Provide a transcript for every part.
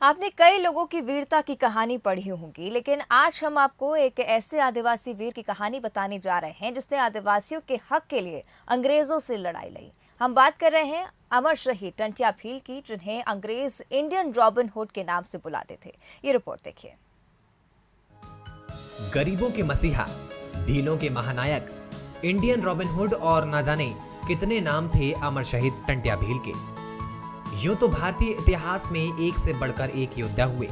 आपने कई लोगों की वीरता की कहानी पढ़ी होगी, लेकिन आज हम आपको एक ऐसे आदिवासी वीर की कहानी बताने जा रहे हैं जिसने आदिवासियों के हक के लिए अंग्रेजों से लड़ाई लड़ी। हम बात कर रहे हैं अमर शहीद टंट्या भील की, जिन्हें अंग्रेज इंडियन रॉबिन हुड के नाम से बुलाते थे। ये रिपोर्ट देखिए। गरीबों के मसीहा, भीलों के महानायक, इंडियन रॉबिन हुड और न जाने कितने नाम थे अमर शहीद टंट्या भील के। यूं तो भारतीय इतिहास में एक से बढ़कर एक योद्धा हुए।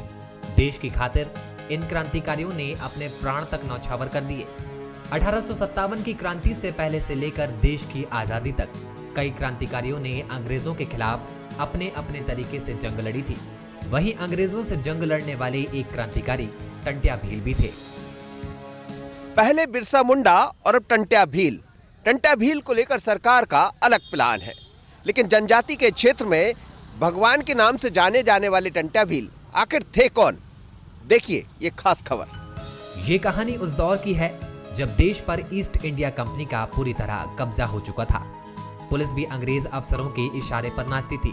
देश की खातिर इन क्रांतिकारियों ने अपने प्राण तक न्यौछावर कर दिए। 1857 की क्रांति से पहले से लेकर देश की आजादी तक कई क्रांतिकारियों ने अंग्रेजों के खिलाफ अपने अपने तरीके से जंग लड़ी थी। वहीं अंग्रेजों से जंग लड़ने वाले एक क्रांतिकारी टंट्या भील भी थे। पहले बिरसा मुंडा और अब टंट्या भील। टंट्या भील को लेकर सरकार का अलग प्लान है, लेकिन जनजाति के क्षेत्र में भगवान के नाम से जाने जाने वाले टंट्या भील आखिर थे कौन? देखिए ये खास खबर। ये कहानी उस दौर की है जब देश पर ईस्ट इंडिया कंपनी का पूरी तरह कब्जा हो चुका था। पुलिस भी अंग्रेज अफसरों के इशारे पर नाचती थी।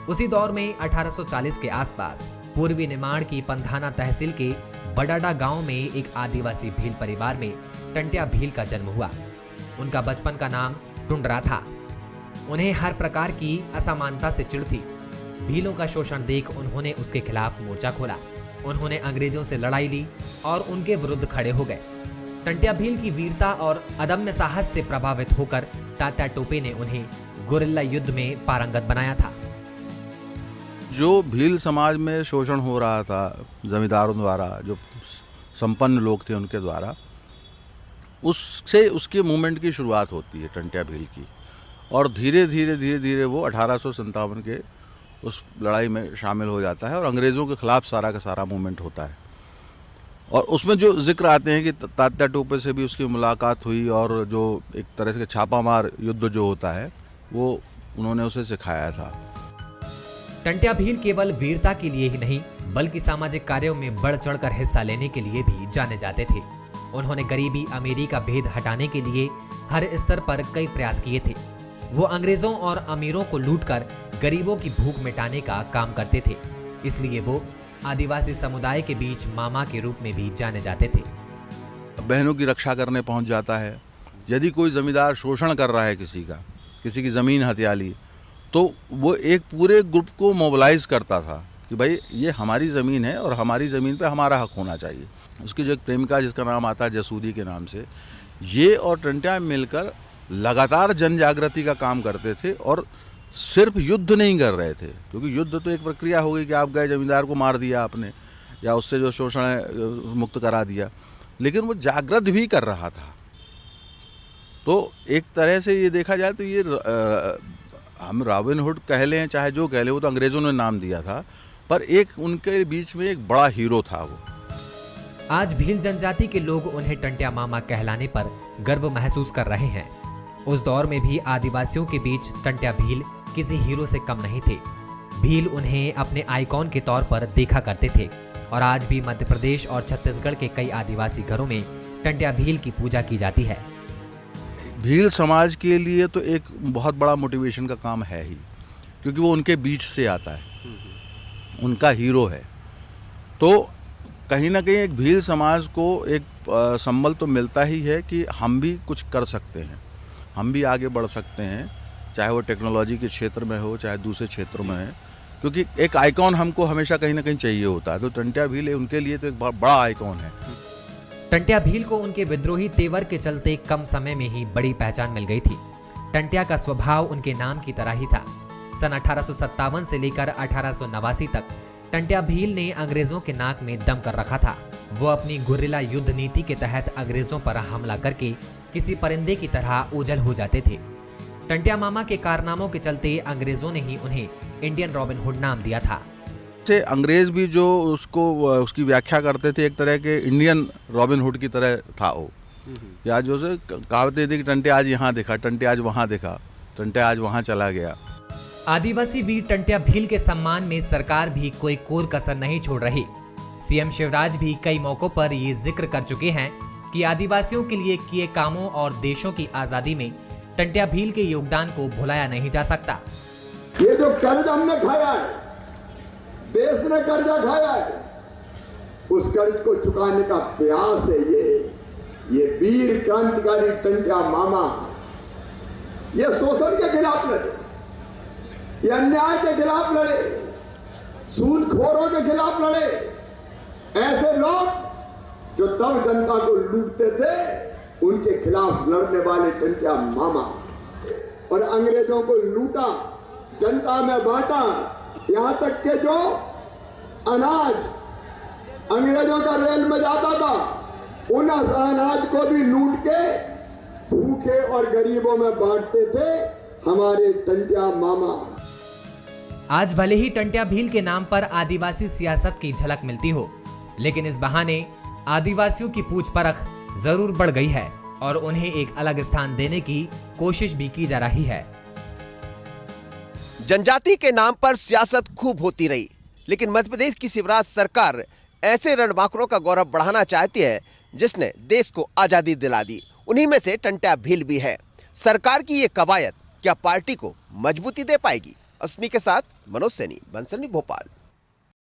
उसी दौर में 1840 के आसपास पूर्वी निमाड़ की पंधाना तहसील के बडाडा गांव में एक आदिवासी भील परिवार में टंट्या भील का जन्म हुआ। उनका बचपन का नाम टुंडरा था। उन्हें हर प्रकार की असमानता से चिढ़ थी। भीलों का शोषण देख उन्होंने उसके खिलाफ मोर्चा खोला। उन्होंने अंग्रेजों से लड़ाई ली और उनके विरुद्ध खड़े हो गए। टंट्या भील की वीरता और अदम्य साहस से प्रभावित होकर तात्या टोपे ने उन्हें गुरिल्ला युद्ध में पारंगत बनाया था। जो भील समाज में शोषण हो रहा था जमींदारों द्वारा, जो संपन्न लोग थे उनके द्वारा, उससे उसके मूवमेंट की शुरुआत होती है टंट्या भील की। और धीरे धीरे वो 1857 के उस लड़ाई में शामिल हो जाता है और अंग्रेज़ों के खिलाफ सारा का सारा मूवमेंट होता है। और उसमें जो जिक्र आते हैं कि तात्या टोपे से भी उसकी मुलाकात हुई और जो एक तरह से छापामार युद्ध जो होता है वो उन्होंने उसे सिखाया था। टंट्या भील केवल वीरता के लिए ही नहीं बल्कि सामाजिक कार्यों में बढ़ चढ़कर हिस्सा लेने के लिए भी जाने जाते थे। उन्होंने गरीबी अमीरी का भेद हटाने के लिए हर स्तर पर कई प्रयास किए थे। वो अंग्रेजों और अमीरों को लूटकर गरीबों की भूख मिटाने का काम करते थे। इसलिए वो आदिवासी समुदाय के बीच मामा के रूप में भी जाने जाते थे। बहनों की रक्षा करने पहुंच जाता है। यदि कोई जमींदार शोषण कर रहा है किसी की ज़मीन हथिया ली, तो वो एक पूरे ग्रुप को मोबिलाइज करता था कि भाई ये हमारी ज़मीन है और हमारी ज़मीन पे हमारा हक होना चाहिए। उसकी जो एक प्रेमिका जिसका नाम आता है जसूदी के नाम से, ये और टंट्या मिलकर लगातार जन जागृति का काम करते थे और सिर्फ युद्ध नहीं कर रहे थे, क्योंकि युद्ध तो एक प्रक्रिया हो गई कि आप गए जमींदार को मार दिया आपने या उससे जो शोषण है मुक्त करा दिया, लेकिन वो जागृत भी कर रहा था। तो एक तरह से ये देखा जाए तो ये हम रॉबिन हुड कह लें चाहे जो कह लें, वो तो अंग्रेज़ों ने नाम दिया था, पर एक उनके बीच में एक बड़ा हीरो था वो। आज भील जनजाति के लोग उन्हें टंट्या मामा कहलाने पर गर्व महसूस कर रहे हैं। उस दौर में भी आदिवासियों के बीच टंट्या भील किसी हीरो से कम नहीं थे। भील उन्हें अपने आइकॉन के तौर पर देखा करते थे और आज भी मध्य प्रदेश और छत्तीसगढ़ के कई आदिवासी घरों में टंट्या भील की पूजा की जाती है। भील समाज के लिए तो एक बहुत बड़ा मोटिवेशन का काम है ही, क्योंकि वो उनके बीच से आता है, उनका हीरो है। तो कहीं ना कहीं एक भील समाज को एक संबल तो मिलता ही है कि हम भी कुछ कर सकते हैं, हम भी आगे बढ़ सकते हैं, चाहे वो टेक्नोलॉजी के क्षेत्र में हो चाहे दूसरे क्षेत्रों में है, क्योंकि एक आइकॉन हमको हमेशा कहीं ना कहीं चाहिए होता है। तो टंट्या भील उनके लिए तो एक बहुत बड़ा आइकॉन है। टंट्या भील को उनके विद्रोही तेवर के चलते कम समय में ही बड़ी पहचान मिल गई थी। टंट्या का स्वभाव उनके नाम की तरह ही था। सन 1857 से लेकर 1889 तक टंट्या भील ने अंग्रेजों के नाक में दम कर रखा था। वो अपनी गुरिल्ला युद्ध नीति के तहत अंग्रेजों पर हमला करके किसी परिंदे की तरह ओझल हो जाते थे। टंट्या मामा के कारनामों के चलते अंग्रेजों ने ही उन्हें इंडियन रॉबिन हुड नाम दिया था। से अंग्रेज भी जो उसकी व्याख्या करते थे एक तरह के इंडियन रॉबिन हुड की तरह था वो। या जो से कहावतें थी कि टंट्या आज यहाँ दिखा, टंट्या आज वहाँ दिखा, टंट्या आज वहाँ चला गया। आदिवासी वीर टंट्या भील के सम्मान में सरकार भी कोई कोर कसर नहीं छोड़ रही। सीएम शिवराज भी कई मौकों पर ये जिक्र कर चुके हैं कि आदिवासियों के लिए किए कामों और देशों की आजादी में टंट्या भील के योगदान को भुलाया नहीं जा सकता। ये जो कर्ज हमने खाया है, देश ने कर्जा खाया है, उस कर्ज को चुकाने का प्रयास है ये वीर क्रांतिकारी टंट्या मामा ये शोषण के खिलाफ लड़े, ये अन्याय के खिलाफ लड़े, सूदखोरों के खिलाफ लड़े। ऐसे लोग जो तब जनता को लूटते थे उनके खिलाफ लड़ने वाले टंट्या मामा, और अंग्रेजों को लूटा, जनता में बांटा, यहां तक के जो अनाज अंग्रेजों का रेल में जाता था उन अनाज को भी लूट के भूखे और गरीबों में बांटते थे हमारे टंट्या मामा। आज भले ही टंट्या भील के नाम पर आदिवासी सियासत की झलक मिलती हो, लेकिन इस बहाने आदिवासियों की पूछ परख जरूर बढ़ गई है और उन्हें एक अलग स्थान देने की कोशिश भी की जा रही है। जनजाति के नाम पर सियासत खूब होती रही, लेकिन मध्य प्रदेश की शिवराज सरकार ऐसे रणबांकुरों का गौरव बढ़ाना चाहती है जिसने देश को आजादी दिला दी। उन्हीं में से टंट्या भील भी है। सरकार की ये कवायद क्या पार्टी को मजबूती दे पाएगी? अस्मी के साथ मनोज सैनी, बंसलनी, भोपाल।